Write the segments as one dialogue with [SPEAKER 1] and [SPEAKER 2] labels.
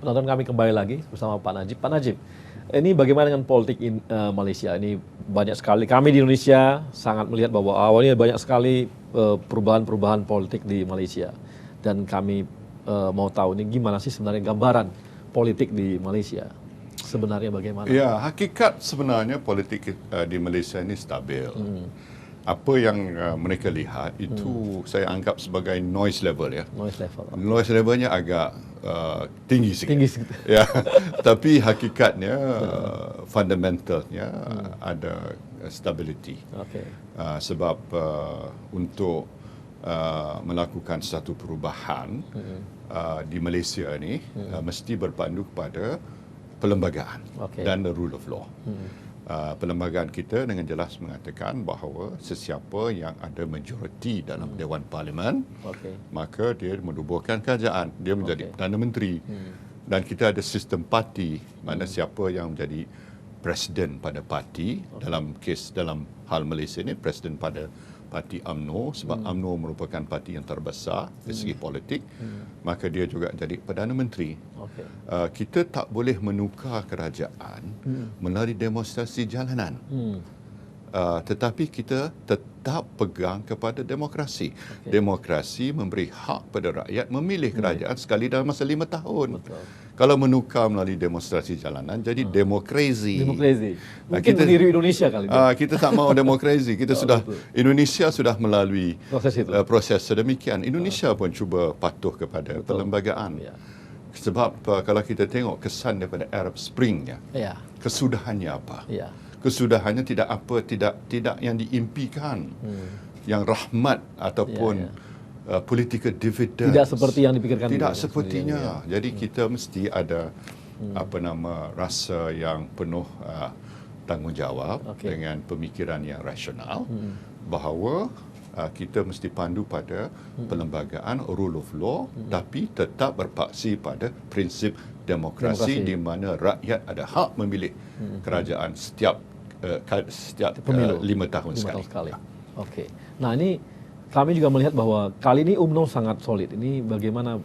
[SPEAKER 1] penonton, kami kembali lagi bersama Pak Najib. Pak Najib, ini bagaimana dengan politik Malaysia? Ini banyak sekali, kami di Indonesia sangat melihat bahwa awalnya banyak sekali perubahan-perubahan politik di Malaysia. Dan kami mau tahu ini gimana sih sebenarnya gambaran politik di Malaysia? Sebenarnya bagaimana?
[SPEAKER 2] Ya, hakikat sebenarnya politik di Malaysia ini stabil. Apa yang mereka lihat itu saya anggap sebagai noise level ya.
[SPEAKER 1] Noise level.
[SPEAKER 2] Noise levelnya agak tinggi sikit.
[SPEAKER 1] Tinggi sikit.
[SPEAKER 2] Ya, tapi hakikatnya fundamentalnya ada stability.
[SPEAKER 1] Okay.
[SPEAKER 2] Sebab untuk melakukan satu perubahan di Malaysia ini mesti berpandu kepada perlembagaan dan the rule of law. Perlembagaan kita dengan jelas mengatakan bahawa sesiapa yang ada majoriti dalam Dewan Parlimen, maka dia menubuhkan kerajaan, dia menjadi Perdana Menteri. Dan kita ada sistem parti, mana siapa yang menjadi presiden pada parti, dalam hal Malaysia ini presiden pada parti UMNO, sebab UMNO merupakan parti yang terbesar dari segi politik, maka dia juga jadi Perdana Menteri. Kita tak boleh menukar kerajaan melalui demonstrasi jalanan. Tetapi kita tetap pegang kepada demokrasi. Demokrasi memberi hak pada rakyat memilih kerajaan sekali dalam masa 5 tahun. Kalau menukar melalui demonstrasi jalanan, jadi demokrasi.
[SPEAKER 1] Demokrasi. Mungkin meniru Indonesia kali ini.
[SPEAKER 2] Kita tak mau demokrasi. Kita Indonesia sudah melalui proses sedemikian. Indonesia pun cuba patuh kepada perlembagaan. Sebab kalau kita tengok kesan daripada Arab Spring-nya, kesudahannya apa? Kesudahannya tidak yang diimpikan, yang rahmat ataupun political dividends.
[SPEAKER 1] Tidak seperti yang dipikirkan.
[SPEAKER 2] Tidak sepertinya. Jadi kita mesti ada rasa yang penuh tanggungjawab dengan pemikiran yang rasional, bahawa kita mesti pandu pada perlembagaan rule of law, tapi tetap berpaksi pada prinsip demokrasi di mana rakyat ada hak memilih kerajaan setiap 5 tahun sekali.
[SPEAKER 1] Okey. Nah, ini kami juga melihat bahwa kali ini UMNO sangat solid. Ini bagaimana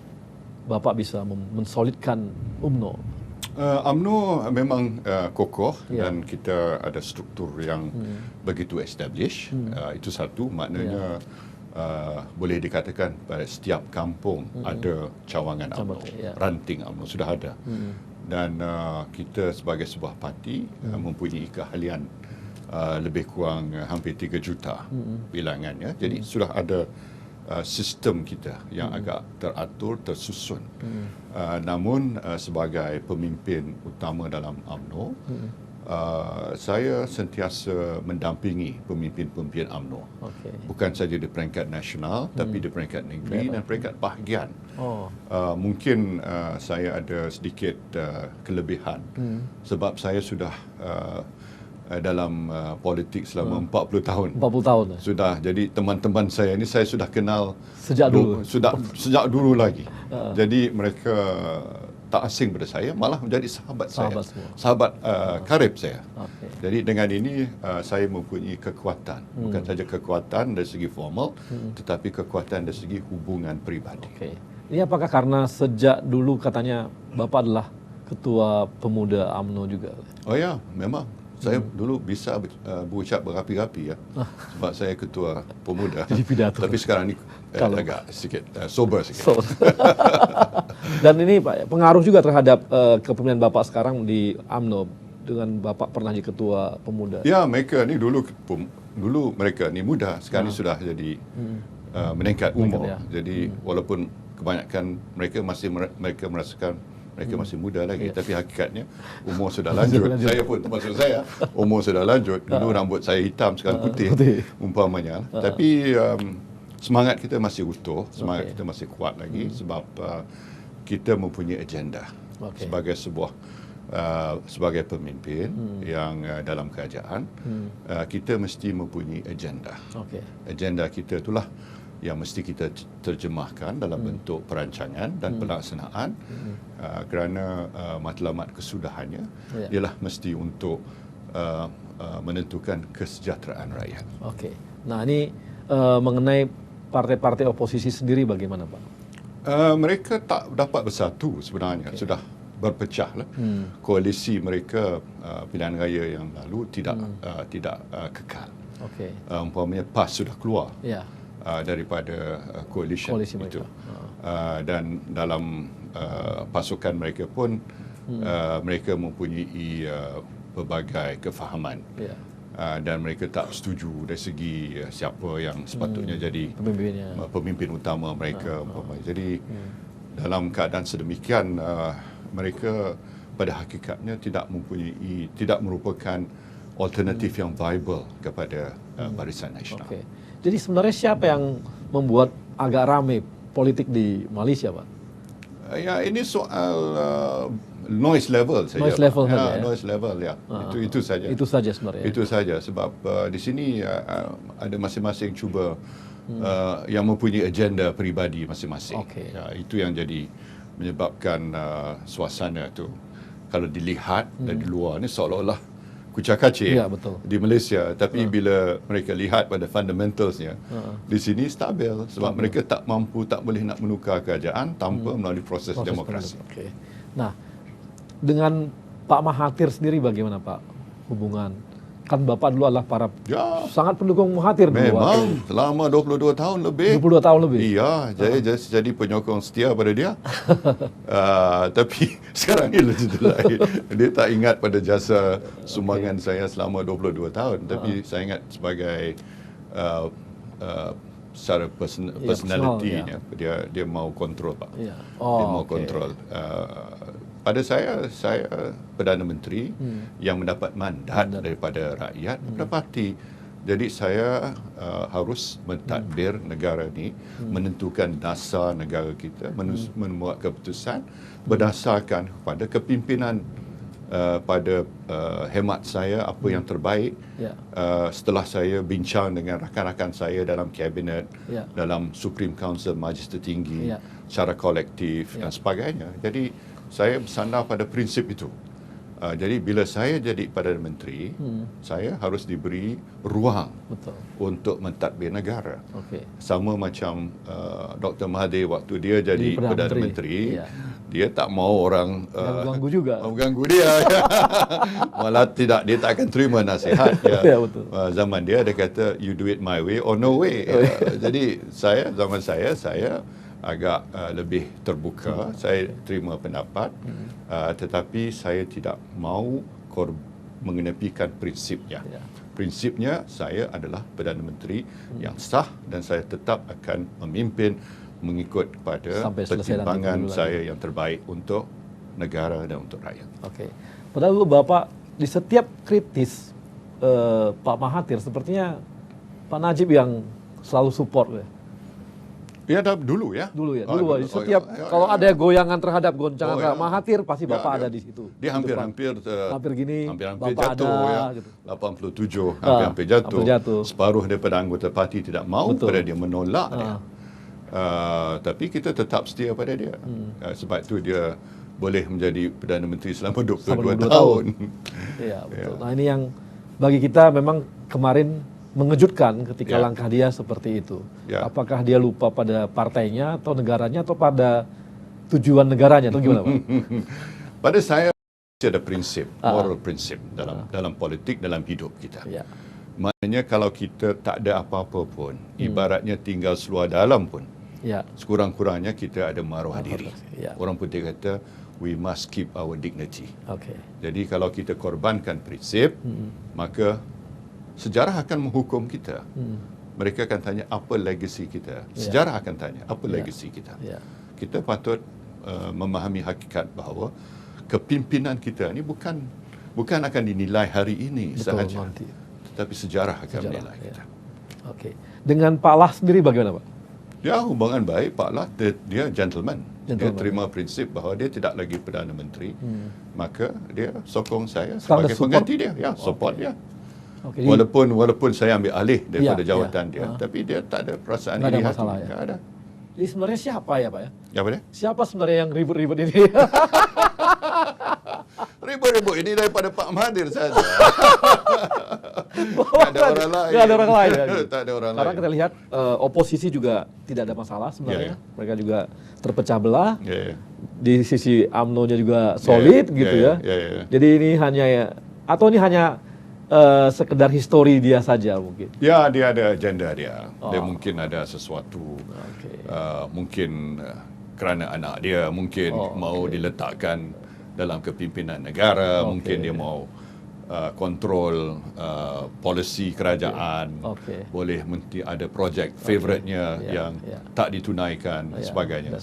[SPEAKER 1] Bapak bisa mensolidkan UMNO?
[SPEAKER 2] UMNO memang kokoh dan kita ada struktur yang begitu establish. Itu satu, maknanya boleh dikatakan pada setiap kampung ada cawangan UMNO, ranting UMNO sudah ada. Dan kita sebagai sebuah parti mempunyai keahlian lebih kurang hampir 3 juta bilangannya. Jadi sudah ada sistem kita yang agak teratur, tersusun. Namun sebagai pemimpin utama dalam UMNO, saya sentiasa mendampingi pemimpin-pemimpin UMNO. Bukan saja di peringkat nasional, tapi di peringkat negeri dan peringkat bahagian. Mungkin saya ada sedikit kelebihan sebab saya sudah dalam politik selama 40 tahun.
[SPEAKER 1] 40 tahun.
[SPEAKER 2] Sudah. Jadi teman-teman saya ini saya sudah kenal
[SPEAKER 1] sejak dulu.
[SPEAKER 2] Sejak dulu lagi. Jadi mereka tak asing pada saya, malah menjadi sahabat saya. Sahabat karib saya. Jadi dengan ini saya mempunyai kekuatan. Bukan saja kekuatan dari segi formal, tetapi kekuatan dari segi hubungan peribadi.
[SPEAKER 1] Ini apakah karena sejak dulu katanya Bapak adalah ketua pemuda UMNO juga?
[SPEAKER 2] Oh ya, memang. Saya dulu bisa berucap berapi-rapi ya. Sebab saya ketua pemuda.
[SPEAKER 1] Jadi pidato.
[SPEAKER 2] Tapi sekarang ni agak sikit sober sikit.
[SPEAKER 1] Dan ini Pak, pengaruh juga terhadap kepemimpinan Bapak sekarang di UMNO dengan Bapak pernah jadi ketua pemuda.
[SPEAKER 2] Ya, mereka ni dulu mereka ni muda, sekarang ni sudah jadi meningkat umur. Jadi walaupun kebanyakan mereka merasakan mereka masih muda lagi, tapi hakikatnya umur sudah lanjut. Saya pun termasuk saya, umur sudah lanjut. Dulu rambut saya hitam, sekarang putih umpamanya. Tapi semangat kita masih utuh, semangat kita masih kuat lagi sebab kita mempunyai agenda sebagai pemimpin yang dalam kerajaan, kita mesti mempunyai agenda. Agenda kita itulah yang mesti kita terjemahkan dalam bentuk perancangan dan pelaksanaan, kerana matlamat kesudahannya ialah mesti untuk menentukan kesejahteraan rakyat.
[SPEAKER 1] Nah, ini mengenai partai-partai oposisi sendiri bagaimana Pak?
[SPEAKER 2] Mereka tak dapat bersatu sebenarnya. Sudah berpecah lah. Koalisi mereka pilihan raya yang lalu tidak kekal.
[SPEAKER 1] Okey.
[SPEAKER 2] Umpamanya PAS sudah keluar
[SPEAKER 1] Ya.
[SPEAKER 2] daripada coalition
[SPEAKER 1] Koalisi
[SPEAKER 2] itu.
[SPEAKER 1] mereka.
[SPEAKER 2] Dan dalam pasukan mereka pun mereka mempunyai pelbagai kefahaman.
[SPEAKER 1] Ya.
[SPEAKER 2] Dan mereka tak setuju dari segi siapa yang sepatutnya jadi
[SPEAKER 1] Pemimpinnya.
[SPEAKER 2] pemimpin utama mereka. Jadi dalam keadaan sedemikian mereka pada hakikatnya tidak merupakan alternatif yang viable kepada Barisan Nasional.
[SPEAKER 1] Okey. Jadi sebenarnya siapa yang membuat agak ramai politik di Malaysia, Pak?
[SPEAKER 2] Ya, ini soal noise level saja.
[SPEAKER 1] Noise level saja, ya?
[SPEAKER 2] Noise level, ya. Itu saja.
[SPEAKER 1] Itu saja sebenarnya.
[SPEAKER 2] Itu saja sebab di sini ada masing-masing cuba yang mempunyai agenda peribadi masing-masing.
[SPEAKER 1] Okey.
[SPEAKER 2] Ya, itu yang jadi menyebabkan suasana tu kalau dilihat dari luar ni seolah-olah kucak-kacir
[SPEAKER 1] Ya, betul.
[SPEAKER 2] di Malaysia, tapi bila mereka lihat pada fundamentalsnya di sini stabil sebab mereka tak boleh nak menukar kerajaan tanpa melalui proses demokrasi.
[SPEAKER 1] Okey. Nah, dengan Pak Mahathir sendiri bagaimana, Pak, hubungan? Kan Bapak dulu adalah
[SPEAKER 2] Ya,
[SPEAKER 1] sangat pendukung Mahathir dulu.
[SPEAKER 2] memang selama 22 tahun lebih.
[SPEAKER 1] 22 tahun lebih.
[SPEAKER 2] Iya, saya jadi penyokong setia pada dia. Tapi sekarang ni cerita lain. Dia tak ingat pada jasa sumbangan saya selama 22 tahun. Tapi saya ingat sebagai secara personalitinya. Dia mau kontrol, Pak.
[SPEAKER 1] Ya.
[SPEAKER 2] Dia mau
[SPEAKER 1] okey.
[SPEAKER 2] kontrol. Pada saya Perdana Menteri yang mendapat mandat daripada rakyat, daripada parti. Jadi saya harus mentadbir negara ini, menentukan dasar negara kita, membuat keputusan berdasarkan kepada kepimpinan pada hemat saya apa yang terbaik.
[SPEAKER 1] Ya.
[SPEAKER 2] Setelah saya bincang dengan rakan-rakan saya dalam kabinet,
[SPEAKER 1] Ya.
[SPEAKER 2] dalam Supreme Council Majlis Tertinggi,
[SPEAKER 1] Ya.
[SPEAKER 2] secara kolektif dan sebagainya. Jadi saya bersandar pada prinsip itu. Jadi bila saya jadi Perdana Menteri, saya harus diberi ruang
[SPEAKER 1] Betul.
[SPEAKER 2] untuk mentadbir negara.
[SPEAKER 1] Okey.
[SPEAKER 2] Sama macam Dr. Mahathir waktu dia jadi Perdana Menteri,
[SPEAKER 1] Ya.
[SPEAKER 2] dia tak mau orang
[SPEAKER 1] Ganggu juga.
[SPEAKER 2] mengganggu dia. Malah dia tak akan terima nasihat.
[SPEAKER 1] Ya, betul.
[SPEAKER 2] Zaman dia kata you do it my way or no way. Jadi zaman saya agak lebih terbuka. Saya terima pendapat, tetapi saya tidak mau mengenepikan prinsipnya.
[SPEAKER 1] Ya.
[SPEAKER 2] Prinsipnya saya adalah Perdana Menteri yang sah dan saya tetap akan memimpin mengikut kepada
[SPEAKER 1] Sampai selesai
[SPEAKER 2] pertimbangan
[SPEAKER 1] nanti
[SPEAKER 2] saya yang terbaik untuk negara dan untuk rakyat.
[SPEAKER 1] Okey. Padahal dulu Bapak di setiap kritis Pak Mahathir sepertinya Pak Najib yang selalu support ya.
[SPEAKER 2] Ya, dulu ya.
[SPEAKER 1] Dulu ya.
[SPEAKER 2] Oh,
[SPEAKER 1] Dulu
[SPEAKER 2] dulu.
[SPEAKER 1] setiap kalau ada goyangan terhadap goncangan Pak Mahathir pasti Bapak ada di situ.
[SPEAKER 2] Dia hampir-hampir
[SPEAKER 1] hampir gini,
[SPEAKER 2] hampir
[SPEAKER 1] Bapak
[SPEAKER 2] jatuh
[SPEAKER 1] ada,
[SPEAKER 2] ya.
[SPEAKER 1] gitu.
[SPEAKER 2] 87 hampir jatuh.
[SPEAKER 1] hampir jatuh.
[SPEAKER 2] Separuh daripada anggota parti tidak mau pada dia, menolak dia. Tapi kita tetap setia pada dia. Sebab itu dia boleh menjadi Perdana Menteri selama 22 tahun.
[SPEAKER 1] Iya, betul. Nah, ini yang bagi kita memang kemarin mengejutkan ketika langkah dia seperti itu.
[SPEAKER 2] Ya.
[SPEAKER 1] Apakah dia lupa pada partainya atau negaranya atau pada tujuan negaranya atau gimana, Pak?
[SPEAKER 2] Pada saya ada prinsip, moral prinsip dalam politik, dalam hidup kita.
[SPEAKER 1] Ya.
[SPEAKER 2] Maknanya kalau kita tak ada apa-apa pun, ibaratnya tinggal seluar dalam pun,
[SPEAKER 1] Ya.
[SPEAKER 2] sekurang-kurangnya kita ada maruah diri.
[SPEAKER 1] Ya.
[SPEAKER 2] Orang putih kata, we must keep our dignity.
[SPEAKER 1] Okey.
[SPEAKER 2] Jadi kalau kita korbankan prinsip, maka sejarah akan menghukum kita. Mereka akan tanya apa legasi kita. Sejarah akan tanya apa legasi kita.
[SPEAKER 1] Ya.
[SPEAKER 2] Kita patut memahami hakikat bahawa kepimpinan kita ini bukan akan dinilai hari ini sahaja,
[SPEAKER 1] nanti.
[SPEAKER 2] tetapi sejarah akan menilai kita.
[SPEAKER 1] Okey. Dengan Pak Lah sendiri bagaimana, Pak?
[SPEAKER 2] Ya, hubungan baik. Pak Lah dia gentleman. Dia terima prinsip bahawa dia tidak lagi Perdana Menteri. Maka dia sokong saya sebagai pengganti dia. Ya, support dia.
[SPEAKER 1] Okay,
[SPEAKER 2] Walaupun saya ambil alih daripada jawatan dia, tapi dia tak ada perasaan
[SPEAKER 1] nggak ada
[SPEAKER 2] iri hati.
[SPEAKER 1] masalah ya.
[SPEAKER 2] Nggak ada.
[SPEAKER 1] Jadi sebenarnya siapa ya, Pak ya?
[SPEAKER 2] Ya, apa dia?
[SPEAKER 1] Siapa sebenarnya yang ribut-ribut ini?
[SPEAKER 2] Ribut-ribut ini daripada Pak Mahathir saja. Tak ada orang lain.
[SPEAKER 1] Nggak ada orang lain. Ya, gitu.
[SPEAKER 2] Tak ada orang
[SPEAKER 1] Karena
[SPEAKER 2] lain.
[SPEAKER 1] kita lihat oposisi juga tidak ada masalah sebenarnya.
[SPEAKER 2] Ya,
[SPEAKER 1] Mereka juga terpecah belah.
[SPEAKER 2] Ya, ya.
[SPEAKER 1] Di sisi UMNO-nya juga solid gitu ya. Jadi ini hanya atau ini hanya sekedar histori dia saja mungkin.
[SPEAKER 2] Ya, dia ada agenda dia. Dia mungkin ada sesuatu. Mungkin kerana anak dia mungkin mau diletakkan dalam kepimpinan negara, mungkin dia mau kontrol polisi kerajaan, boleh ada projek favourite-nya yang tak ditunaikan dan sebagainya.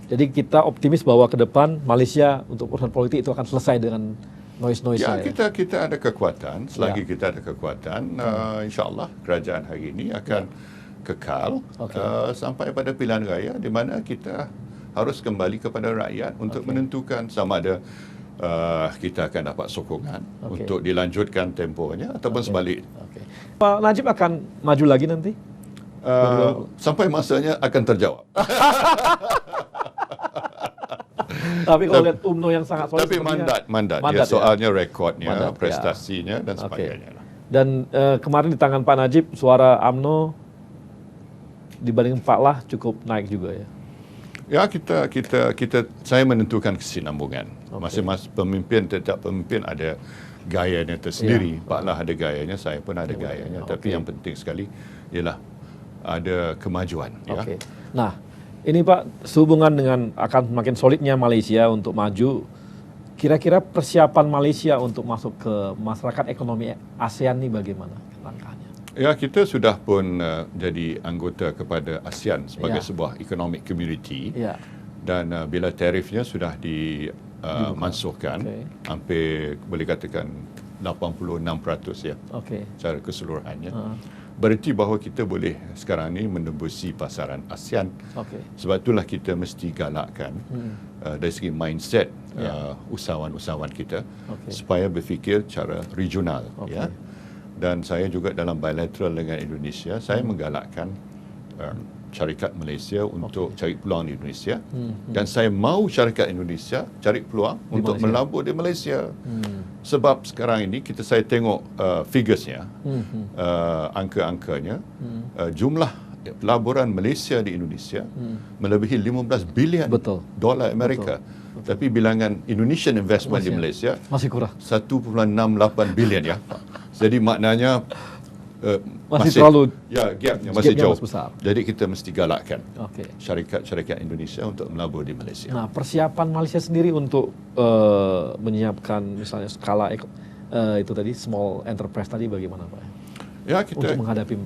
[SPEAKER 1] Jadi kita optimis bahwa ke depan Malaysia untuk urusan politik itu akan selesai dengan noise-noise-nya.
[SPEAKER 2] Ya, kita ada kekuatan. Selagi kita ada kekuatan, insya-Allah kerajaan hari ini akan kekal sampai pada pilihan raya di mana kita harus kembali kepada rakyat untuk menentukan sama ada kita akan dapat sokongan untuk dilanjutkan tempohnya ataupun sebalik.
[SPEAKER 1] Pak Najib akan maju lagi nanti?
[SPEAKER 2] Sampai masanya akan terjawab.
[SPEAKER 1] Tapi kalau lihat UMNO yang sangat solid,
[SPEAKER 2] tapi mandat ya, soalnya rekodnya, prestasinya dan sebagainya.
[SPEAKER 1] Dan kemarin di tangan Pak Najib suara UMNO dibanding Pak Lah cukup naik juga ya.
[SPEAKER 2] Ya, saya menentukan kesinambungan. Masing-masing pemimpin, setiap pemimpin ada gayanya tersendiri. Pak Lah ada gayanya, saya pun ada gayanya. Tapi yang penting sekali ialah ada kemajuan. Ya.
[SPEAKER 1] Nah, ini Pak, sehubungan dengan akan makin solidnya Malaysia untuk maju, kira-kira persiapan Malaysia untuk masuk ke masyarakat ekonomi ASEAN ini bagaimana langkahnya?
[SPEAKER 2] Ya, kita sudah pun jadi anggota kepada ASEAN sebagai sebuah economic community. Dan bila tarifnya sudah dimansuhkan, hampir boleh katakan 86% ya, secara keseluruhannya. Berarti bahawa kita boleh sekarang ni menembusi pasaran ASEAN. Sebab itulah kita mesti galakkan dari segi mindset usahawan-usahawan kita supaya berfikir cara regional. Ya. Dan saya juga dalam bilateral dengan Indonesia, saya menggalakkan syarikat Malaysia untuk cari peluang di Indonesia. Dan saya mahu syarikat Indonesia cari peluang untuk melabur di Malaysia. Sebab sekarang ini saya tengok figuresnya, angka-angkanya, jumlah pelaburan Malaysia di Indonesia melebihi 15 bilion dolar Amerika. Tapi bilangan Indonesian investment di Malaysia
[SPEAKER 1] masih kurang
[SPEAKER 2] 1.68 bilion ya. Jadi maknanya
[SPEAKER 1] masih terlalu
[SPEAKER 2] gapnya masih jauh.
[SPEAKER 1] Besar.
[SPEAKER 2] Jadi kita mesti galakkan syarikat-syarikat Indonesia untuk melabur di Malaysia.
[SPEAKER 1] Nah, persiapan Malaysia sendiri untuk menyiapkan misalnya skala itu tadi small enterprise tadi bagaimana Pak?
[SPEAKER 2] Ya,
[SPEAKER 1] untuk menghadapi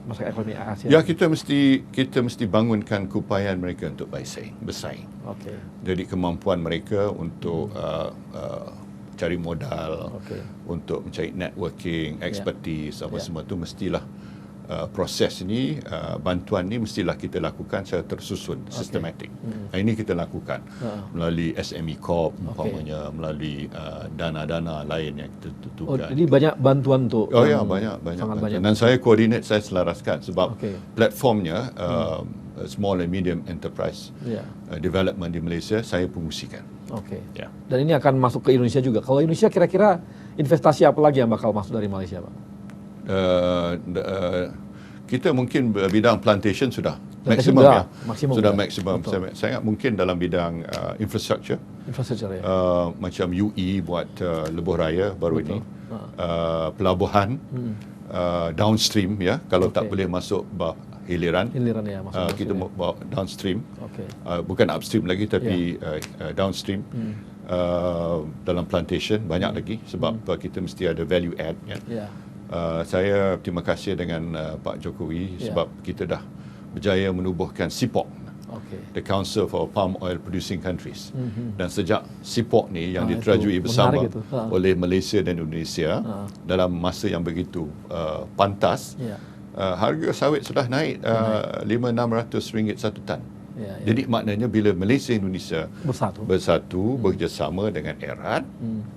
[SPEAKER 1] masyarakat ekonomi ASEAN.
[SPEAKER 2] Ya, kita mesti bangunkan keupayaan mereka untuk bersaing. Jadi kemampuan mereka untuk cari modal, untuk mencari networking, expertise, apa semua itu mestilah proses ini, bantuan ini mestilah kita lakukan secara tersusun, sistematik. Ini kita lakukan melalui SME Corp, umpamanya, melalui dana-dana lain yang kita tentukan.
[SPEAKER 1] Jadi banyak bantuan untuk
[SPEAKER 2] banyak. Dan saya koordinat, saya selaraskan sebab platformnya small and medium enterprise development di Malaysia saya promosikan.
[SPEAKER 1] Dan ini akan masuk ke Indonesia juga. Kalau Indonesia kira-kira investasi apa lagi yang bakal masuk dari Malaysia, Pak?
[SPEAKER 2] Kita mungkin bidang plantation sudah maksimum ya. Sudah maksimum. Saya ingat mungkin dalam bidang infrastructure ya. Macam UE buat lebuh raya baru ini. Pelabuhan downstream ya. Kalau tak boleh masuk hiliran ya, kita bawa downstream, bukan upstream lagi tapi downstream. Dalam plantation banyak lagi sebab kita mesti ada value add ya. Saya terima kasih dengan Pak Jokowi sebab kita dah berjaya menubuhkan CIPOC, the Council for Palm Oil Producing Countries. Dan sejak CIPOC ni yang diterajui bersama oleh Malaysia dan Indonesia dalam masa yang begitu pantas, harga sawit sudah naik RM500-600 satu tan. Jadi maknanya bila Malaysia dan Indonesia bersatu bekerjasama dengan erat,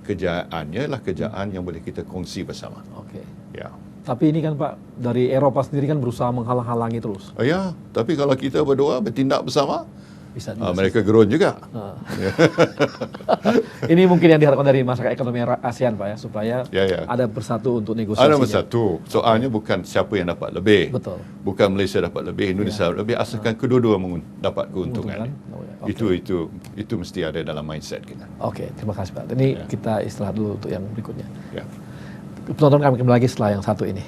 [SPEAKER 2] kejayaannya lah kejayaan yang boleh kita kongsi bersama.
[SPEAKER 1] Tapi ini kan Pak, dari Eropah sendiri kan berusaha menghalang-halangi terus.
[SPEAKER 2] Tapi kalau kita berdua bertindak bersama,
[SPEAKER 1] Bisa juga.
[SPEAKER 2] Mereka gerun juga.
[SPEAKER 1] Ini mungkin yang diharapkan dari masyarakat ekonomi ASEAN, Pak, ya, supaya
[SPEAKER 2] Ya.
[SPEAKER 1] ada bersatu untuk negosiasinya.
[SPEAKER 2] Ada bersatu. Soalnya bukan siapa yang dapat lebih.
[SPEAKER 1] Betul.
[SPEAKER 2] Bukan Malaysia dapat lebih, Indonesia dapat lebih, asalkan kedua-dua dapat keuntungan. Itu mesti ada dalam mindset kita.
[SPEAKER 1] Oke, terima kasih, Pak. Ini kita istirahat dulu untuk yang berikutnya.
[SPEAKER 2] Ya.
[SPEAKER 1] Penonton kami kembali lagi setelah yang satu ini.